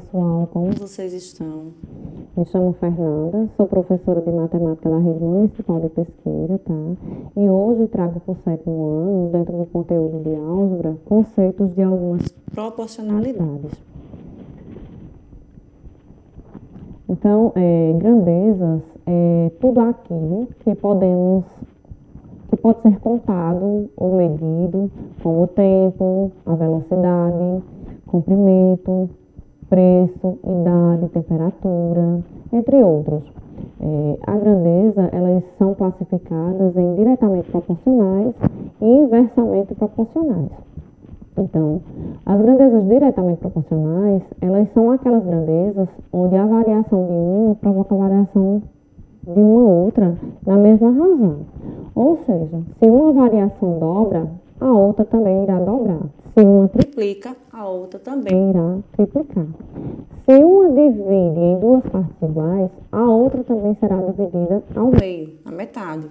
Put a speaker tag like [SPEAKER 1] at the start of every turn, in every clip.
[SPEAKER 1] pessoal, como vocês estão? Me chamo Fernanda, sou professora de matemática da Rede Municipal de Pesqueira, tá? E hoje trago para o 7º ano, dentro do conteúdo de álgebra, conceitos de algumas proporcionalidades. Então, grandezas é tudo aquilo que pode ser contado ou medido, como o tempo, a velocidade, comprimento, preço, idade, temperatura, entre outros. A grandeza, elas são classificadas em diretamente proporcionais e inversamente proporcionais. Então, as grandezas diretamente proporcionais, elas são aquelas grandezas onde a variação de uma provoca a variação de uma outra na mesma razão. Ou seja, se uma variação dobra, a outra também irá dobrar. Se uma triplica, a outra também irá triplicar. Se uma divide em duas partes iguais, a outra também será dividida ao meio, à metade.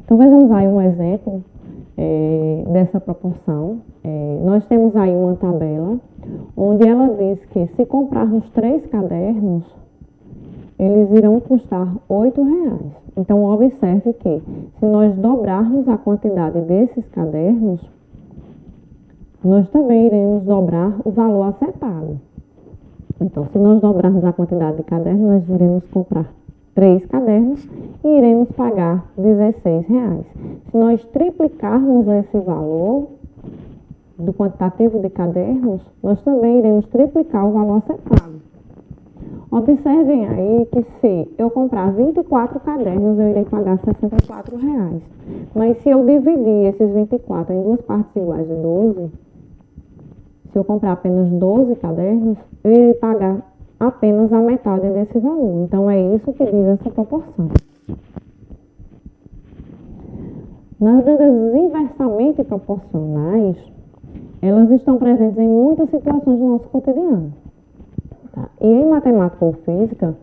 [SPEAKER 1] Então, vejamos aí um exemplo dessa proporção. Nós temos aí uma tabela onde ela diz que se comprarmos 3 cadernos, eles irão custar R$8. Então, observe que se nós dobrarmos a quantidade desses cadernos, nós também iremos dobrar o valor a ser pago. Então, se nós dobrarmos a quantidade de cadernos, nós iremos comprar 3 cadernos e iremos pagar R$16. Se nós triplicarmos esse valor do quantitativo de cadernos, nós também iremos triplicar o valor a ser pago. Observem aí que se eu comprar 24 cadernos, eu irei pagar R$64. Mas se eu dividir esses 24 em duas partes iguais de 12, se eu comprar apenas 12 cadernos, eu irei pagar apenas a metade desse valor. Então, é isso que diz essa proporção. Nas grandezas inversamente proporcionais, elas estão presentes em muitas situações do nosso cotidiano. Tá? E em matemática ou física,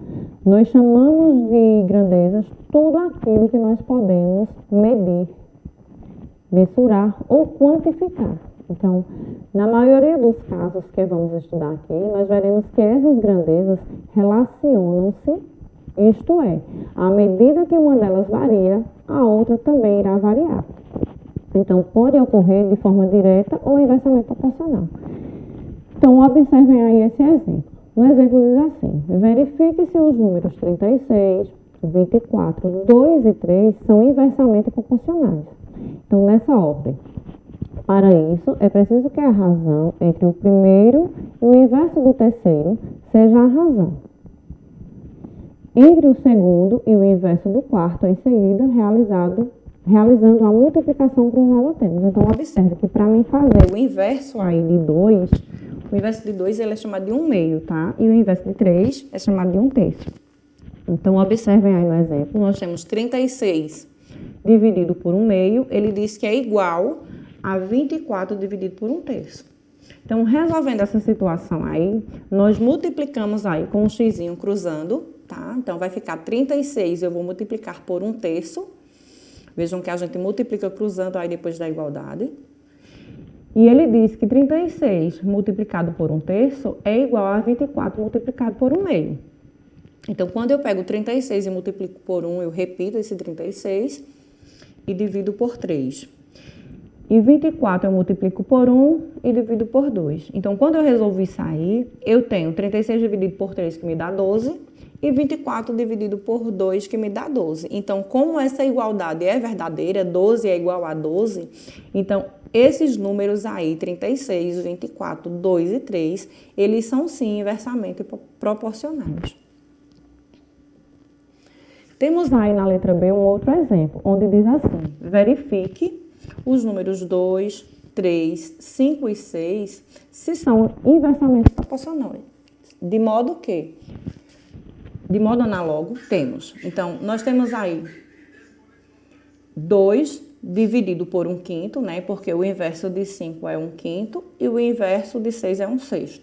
[SPEAKER 1] nós chamamos de grandezas tudo aquilo que nós podemos medir, mensurar ou quantificar. Então, na maioria dos casos que vamos estudar aqui, nós veremos que essas grandezas relacionam-se, isto é, à medida que uma delas varia, a outra também irá variar. Então, pode ocorrer de forma direta ou inversamente proporcional. Então, observem aí esse exemplo. No exemplo diz assim: verifique se os números 36, 24, 2 e 3 são inversamente proporcionais. Então, nessa ordem. Para isso, é preciso que a razão entre o primeiro e o inverso do terceiro seja a razão. Entre o segundo e o inverso do quarto, em seguida, realizando a multiplicação cruzada temos. Então, observe que para mim fazer o inverso aí de 2, o inverso de 2 ele é chamado de 1/2, tá? E o inverso de 3 é chamado de 1/3. Então, observem aí no exemplo, nós temos 36 dividido por 1/2, ele diz que é igual a 24 dividido por 1/3. Então, resolvendo essa situação aí, nós multiplicamos aí com um xizinho cruzando, tá? Então, vai ficar 36, eu vou multiplicar por 1/3. Vejam que a gente multiplica cruzando aí depois da igualdade. E ele diz que 36 multiplicado por 1/3 é igual a 24 multiplicado por 1/2. Então, quando eu pego 36 e multiplico por 1, eu repito esse 36 e divido por 3. E 24 eu multiplico por 1 e divido por 2. Então, quando eu resolvi sair, eu tenho 36 dividido por 3, que me dá 12, e 24 dividido por 2, que me dá 12. Então, como essa igualdade é verdadeira, 12 é igual a 12, então, esses números aí, 36, 24, 2 e 3, eles são sim inversamente proporcionais. Temos aí na letra B um outro exemplo, onde diz assim: verifique os números 2, 3, 5 e 6 se são inversamente proporcionais. De modo que, de modo análogo, temos. Então, nós temos aí 2 dividido por 1/5, né? Porque o inverso de 5 é 1/5 e o inverso de 6 é 1/6.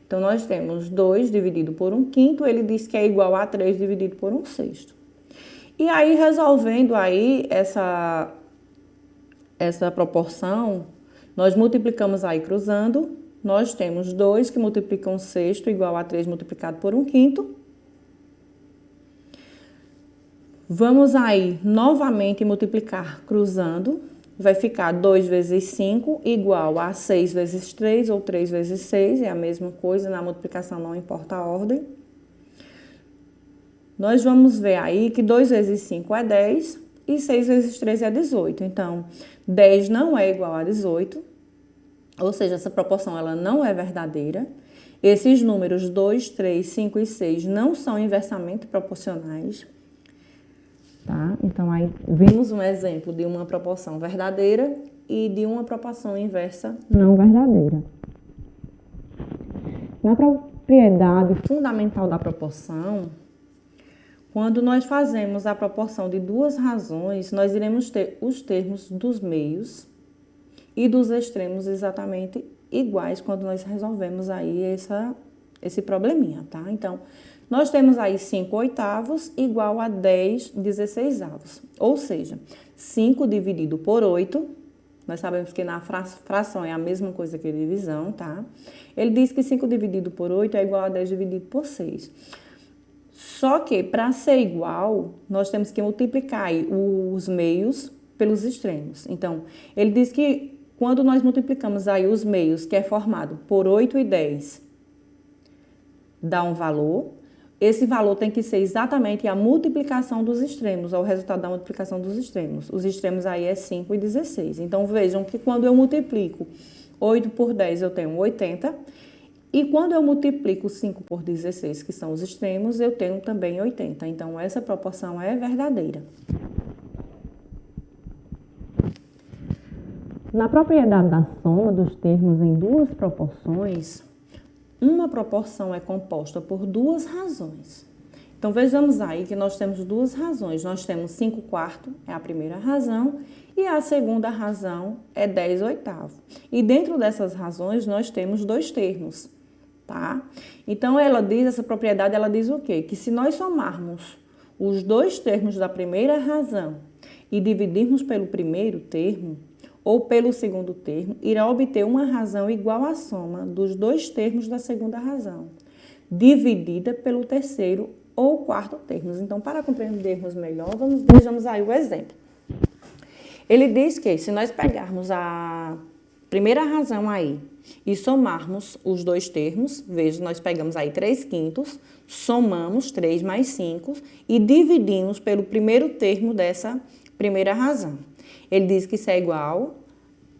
[SPEAKER 1] Então, nós temos 2 dividido por 1/5, ele diz que é igual a 3 dividido por 1/6. E aí, resolvendo aí essa proporção, nós multiplicamos aí cruzando,
[SPEAKER 2] nós temos 2 que multiplicam um sexto igual a 3 multiplicado por um quinto. Vamos aí novamente multiplicar cruzando. Vai ficar 2 vezes 5 igual a 6 vezes 3 ou 3 vezes 6. É a mesma coisa, na multiplicação não importa a ordem. Nós vamos ver aí que 2 vezes 5 é 10 e 6 vezes 3 é 18. Então, 10 não é igual a 18, ou seja, essa proporção ela não é verdadeira. Esses números 2, 3, 5 e 6 não são inversamente proporcionais. Tá? Então, aí vimos um exemplo de uma proporção verdadeira e de uma proporção inversa
[SPEAKER 1] não verdadeira. Na propriedade
[SPEAKER 2] fundamental da proporção, quando nós fazemos a proporção de duas razões, nós iremos ter os termos dos meios e dos extremos exatamente iguais quando nós resolvemos aí esse probleminha, tá? Então, nós temos aí 5 oitavos igual a 10 16avos. Ou seja, 5 dividido por 8, nós sabemos que na fração é a mesma coisa que a divisão, tá? Ele diz que 5 dividido por 8 é igual a 10 dividido por 6. Só que, para ser igual, nós temos que multiplicar aí os meios pelos extremos. Então, ele diz que quando nós multiplicamos aí os meios, que é formado por 8 e 10, dá um valor. Esse valor tem que ser exatamente a multiplicação dos extremos, ou o resultado da multiplicação dos extremos. Os extremos aí é 5 e 16. Então, vejam que quando eu multiplico 8 por 10, eu tenho 80. E quando eu multiplico 5 por 16, que são os extremos, eu tenho também 80. Então, essa proporção é verdadeira.
[SPEAKER 1] Na propriedade da soma dos termos em duas proporções,
[SPEAKER 2] uma proporção é composta por duas razões. Então, vejamos aí que nós temos duas razões. Nós temos 5 quartos, é a primeira razão, e a segunda razão é 10 oitavos. E dentro dessas razões, nós temos dois termos, tá? Então, essa propriedade, ela diz o quê? Que se nós somarmos os dois termos da primeira razão e dividirmos pelo primeiro termo, ou pelo segundo termo, irá obter uma razão igual à soma dos dois termos da segunda razão, dividida pelo terceiro ou quarto termos. Então, para compreendermos melhor, vejamos aí o exemplo. Ele diz que se nós pegarmos a primeira razão aí e somarmos os dois termos, veja, nós pegamos aí 3 quintos, somamos 3 mais 5 e dividimos pelo primeiro termo dessa primeira razão. Ele diz que isso é igual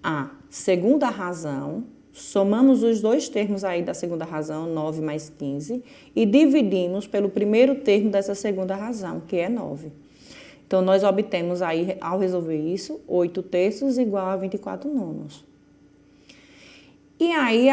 [SPEAKER 2] a segunda razão, somamos os dois termos aí da segunda razão, 9 mais 15, e dividimos pelo primeiro termo dessa segunda razão, que é 9. Então, nós obtemos aí, ao resolver isso, 8 terços igual a 24 nonos. E aí,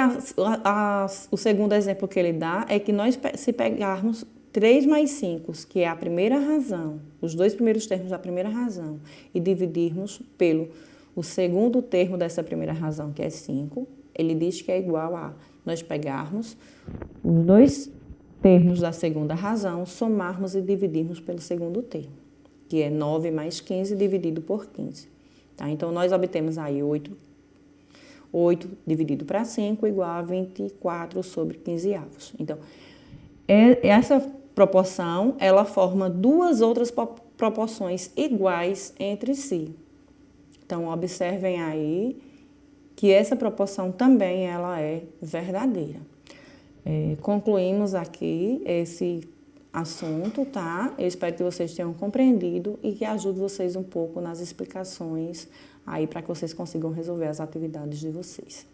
[SPEAKER 2] o segundo exemplo que ele dá é que nós, se pegarmos 3 mais 5, que é a primeira razão, os dois primeiros termos da primeira razão, e dividirmos pelo o segundo termo dessa primeira razão, que é 5, ele diz que é igual a nós pegarmos os dois termos da segunda razão, somarmos e dividirmos pelo segundo termo, que é 9 mais 15 dividido por 15. Tá? Então, nós obtemos aí 8 dividido para 5 igual a 24 sobre 15 avos. Então, essa proporção, ela forma duas outras proporções iguais entre si. Então, observem aí que essa proporção também ela é verdadeira. Concluímos aqui esse assunto, tá? Eu espero que vocês tenham compreendido e que ajude vocês um pouco nas explicações aí para que vocês consigam resolver as atividades de vocês.